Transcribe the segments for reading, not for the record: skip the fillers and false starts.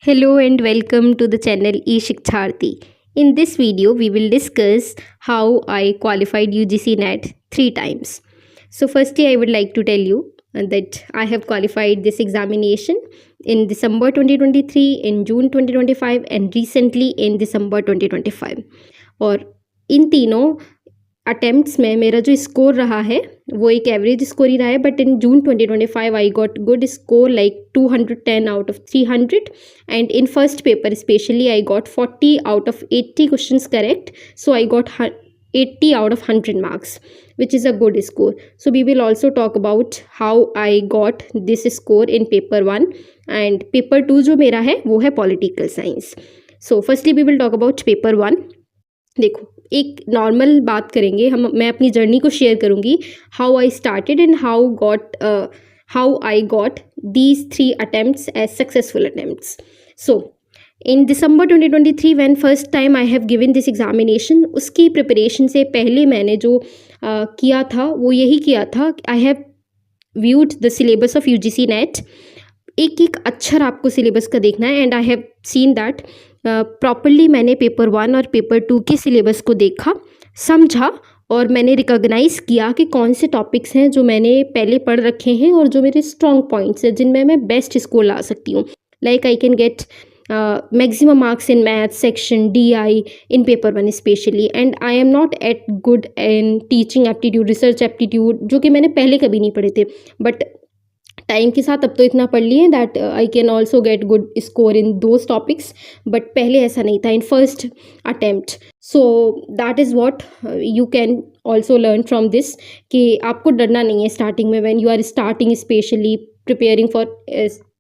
Hello and welcome to the channel eShiksharthi. In this video, we will discuss how I qualified UGC NET 3 times. So, firstly, I would like to tell you that I have qualified this examination in December 2023, in June 2025, and recently in December 2025. और इन तीनों attempts में मेरा जो score रहा है वो एक average score ही रहा है, but in June 2025 I got good score like 210 out of 300 and in first paper specially I got 40 out of 80 questions correct, so I got 80 out of 100 marks, which is a good score. So we will also talk about how I got this score in paper 1 and paper 2 जो मेरा है वो है political science. So firstly we will talk about paper 1. देखो, एक normal बात करेंगे मैं अपनी जर्नी को शेयर करूँगी, how I started and how I got these 3 attempts as successful attempts. So in December 2023 when first time I have given this examination, उसकी preparation से पहले मैंने जो किया था वो यही किया था, I have viewed the syllabus of UGC net. एक एक अक्षर आपको सिलेबस का देखना है and I have seen that properly मैंने पेपर 1 और पेपर 2 के सिलेबस को देखा, समझा और मैंने रिकॉग्नाइज़ किया कि कौन से टॉपिक्स हैं जो मैंने पहले पढ़ रखे हैं और जो मेरे स्ट्रॉन्ग पॉइंट्स हैं जिनमें मैं बेस्ट स्कोर ला सकती हूँ. Like I can get maximum marks in math section DI in paper 1 especially, and I am not at good in teaching aptitude, research aptitude जो कि मैंने पहले कभी नहीं पढ़े थे, बट टाइम के साथ अब तो इतना पढ़ लिए that I can also get good score in those topics, but पहले ऐसा नहीं था in first attempt. So that is what you can also learn from this कि आपको डरना नहीं है स्टार्टिंग में, when you are starting specially preparing for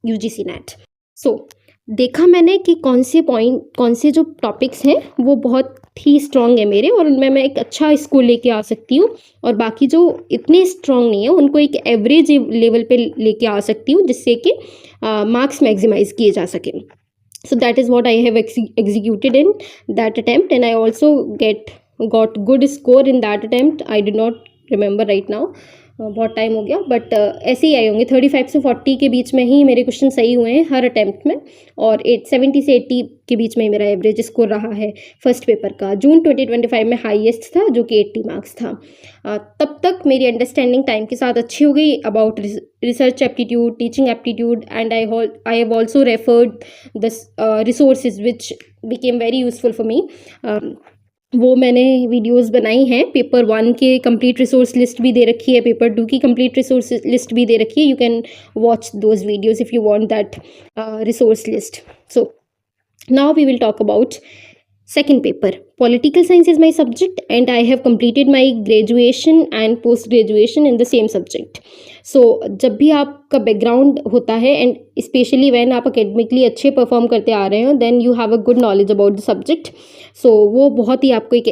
UGC NET. So देखा मैंने कि कौन से जो टॉपिक्स हैं वो बहुत ही स्ट्रॉन्ग है मेरे और उनमें मैं एक अच्छा स्कोर लेके आ सकती हूँ, और बाकी जो इतने स्ट्रॉन्ग नहीं है उनको एक एवरेज लेवल पे लेके आ सकती हूँ जिससे कि मार्क्स मैक्सिमाइज किए जा सकें. सो that is what I have executed in that attempt and I also got good score in that attempt. I did not remember right now, बहुत टाइम हो गया, बट ऐसे ही आए होंगे 35 से 40 के बीच में ही मेरे क्वेश्चन सही हुए हैं हर अटेम्प्ट में, और 70 से 80 के बीच में ही मेरा एवरेज स्कोर रहा है फर्स्ट पेपर का. जून 2025 में हाईएस्ट था जो कि 80 मार्क्स था. तब तक मेरी अंडरस्टैंडिंग टाइम के साथ अच्छी हो गई about research aptitude, teaching aptitude, and I have also referred the resources which became very useful for me. वो मैंने वीडियोस बनाई हैं. पेपर 1 के कंप्लीट रिसोर्स लिस्ट भी दे रखी है, पेपर 2 की कंप्लीट रिसोर्स लिस्ट भी दे रखी है. You can watch those videos if you want that resource list. So now we will talk about second paper. Political science is my subject and I have completed my graduation and post graduation in the same subject. So जब भी आपका background होता है and specially when आप academically अच्छे perform करते आ रहे हो, then you have a good knowledge about the subject. So वो बहुत ही आपको एक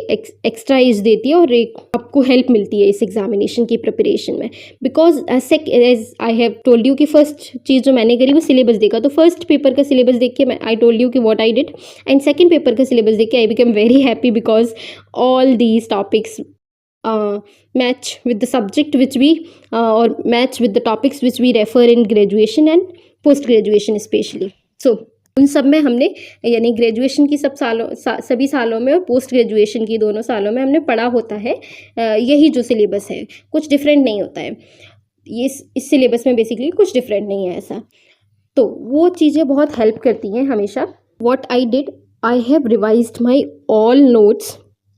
एक्स्ट्रा एज देती है और एक आपको हेल्प मिलती है इस एग्जामिनेशन की प्रिपरेशन में, because as I have told you कि फर्स्ट चीज़ जो मैंने करी वो सिलेबस देखा. तो फर्स्ट पेपर का सिलेबस देख के आई टोल्ड यू कि what I did, and second paper का सिलेबस देख के I become very happy because all these topics match with the subject which we or match with the topics which we refer in graduation and post graduation especially. So उन सब में हमने यानी graduation की सभी सालों में और पोस्ट ग्रेजुएशन की दोनों सालों में हमने पढ़ा होता है यही जो सिलेबस है, कुछ डिफरेंट नहीं होता है. ये इस सिलेबस में बेसिकली कुछ डिफरेंट नहीं है ऐसा. तो वो चीज़ें बहुत हेल्प करती हैं हमेशा. What I did, I have revised my all notes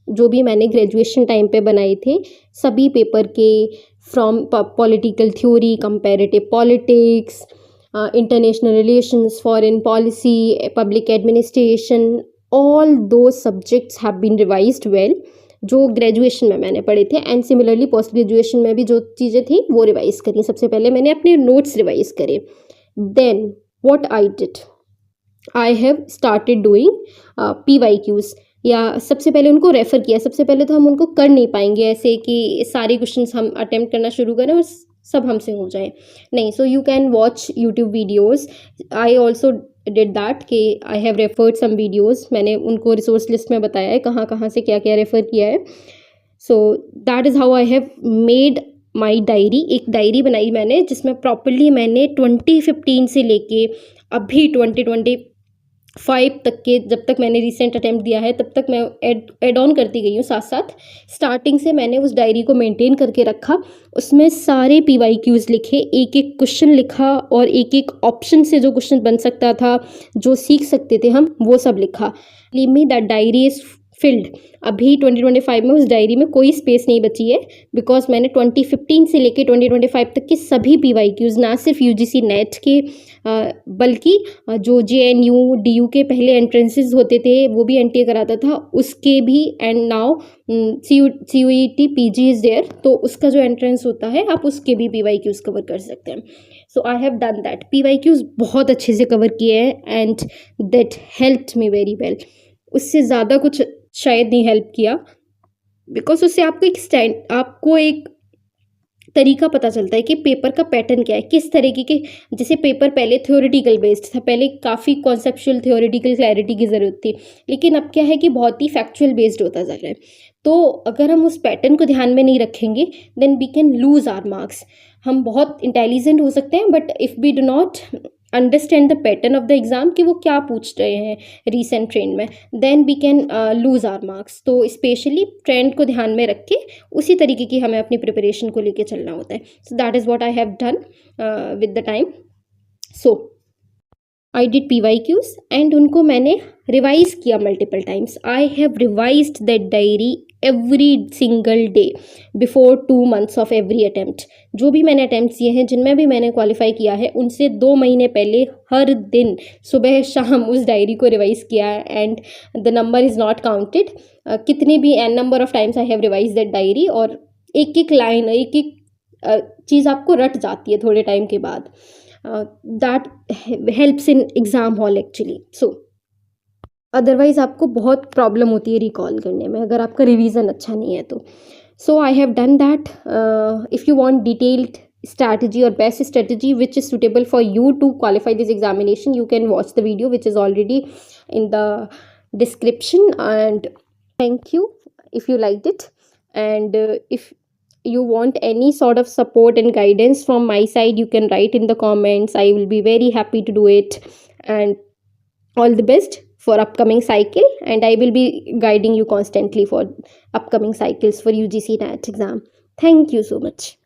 जो भी मैंने ग्रेजुएशन टाइम पे बनाए थे सभी पेपर के, from political theory, comparative politics, international relations, foreign policy, public administration, all those subjects have been revised well जो ग्रेजुएशन में मैंने पढ़े थे. एंड सिमिलरली पोस्ट ग्रेजुएशन में भी जो चीज़ें थी वो रिवाइज़ करी. सबसे पहले मैंने अपने नोट्स रिवाइज़ करे. Then what I did, I have started doing PYQs, या सबसे पहले उनको रेफ़र किया. सबसे पहले तो हम उनको कर नहीं पाएंगे ऐसे कि सारे क्वेश्चंस हम अटेम्प्ट करना शुरू करें और सब हमसे हो जाए, नहीं. So you can watch YouTube videos. I also did that कि I have referred some videos. मैंने उनको रिसोर्स लिस्ट में बताया है कहाँ कहाँ से क्या क्या रेफ़र किया है. सो that is how I have made my diary. एक डायरी बनाई मैंने जिसमें प्रॉपरली मैंने 2015 से लेके अभी 2020 5 तक के, जब तक मैंने रिसेंट अटेम्प्ट दिया है तब तक मैं ऐड ऑन करती गई हूँ साथ साथ। स्टार्टिंग से मैंने उस डायरी को मेंटेन करके रखा, उसमें सारे PYQs लिखे, एक एक क्वेश्चन लिखा और एक एक ऑप्शन से जो क्वेश्चन बन सकता था, जो सीख सकते थे हम, वो सब लिखा। Leave me that diary is filled. अभी 2025 में उस डायरी में कोई स्पेस नहीं बची है, बिकॉज मैंने 2015 से लेके 2025 तक के सभी PYQs, ना सिर्फ UGC नेट के बल्कि जो JNU DU के पहले एंट्रेंसेस होते थे वो भी NTA कराता था, उसके भी, and now CUET PG is there, तो उसका जो एंट्रेंस होता है आप उसके भी PYQs कवर कर सकते हैं। So I have done that. PYQs बहुत अच्छे से कवर किए हैं and that helped me very well. उससे ज़्यादा कुछ शायद नहीं हेल्प किया, बिकॉज उससे आपको एक तरीका पता चलता है कि पेपर का पैटर्न क्या है, किस तरीके के, जैसे पेपर पहले थ्योरेटिकल बेस्ड था, पहले काफ़ी कॉन्सेप्चुअल थ्योरेटिकल क्लैरिटी की ज़रूरत थी, लेकिन अब क्या है कि बहुत ही फैक्चुअल बेस्ड होता जा रहा है। तो अगर हम उस पैटर्न को ध्यान में नहीं रखेंगे then we can lose our marks. हम बहुत इंटेलिजेंट हो सकते हैं, but if we do not understand the pattern of the exam कि वो क्या पूछ रहे हैं रीसेंट ट्रेंड में, then we can lose our marks. तो स्पेशली ट्रेंड को ध्यान में रख के उसी तरीके की हमें अपनी प्रिपरेशन को लेके चलना होता है। सो that is what I have done with the time. So I did PYQs and उनको मैंने रिवाइज किया multiple times. I have revised that diary every single day before 2 months of every attempt. जो भी मैंने अटैम्प्ट किए हैं, जिनमें भी मैंने क्वालिफाई किया है, उनसे 2 महीने पहले हर दिन सुबह शाम उस डायरी को रिवाइज किया है, and the number is not counted. कितने भी n number of times I have revise that diary, और एक एक लाइन, एक एक चीज़ आपको रट जाती है थोड़े टाइम के बाद। That helps in exam hall actually. So otherwise आपको बहुत प्रॉब्लम होती है रिकॉल करने में, अगर आपका रिवीजन अच्छा नहीं है तो। So I have done that. If you want detailed strategy or best strategy which is suitable for you to qualify this examination, you can watch the video which is already in the description. And thank you if you liked it, and if you want any sort of support and guidance from my side, you can write in the comments. I will be very happy to do it. And all the best for upcoming cycle, and I will be guiding you constantly for upcoming cycles for UGC NET exam. Thank you so much.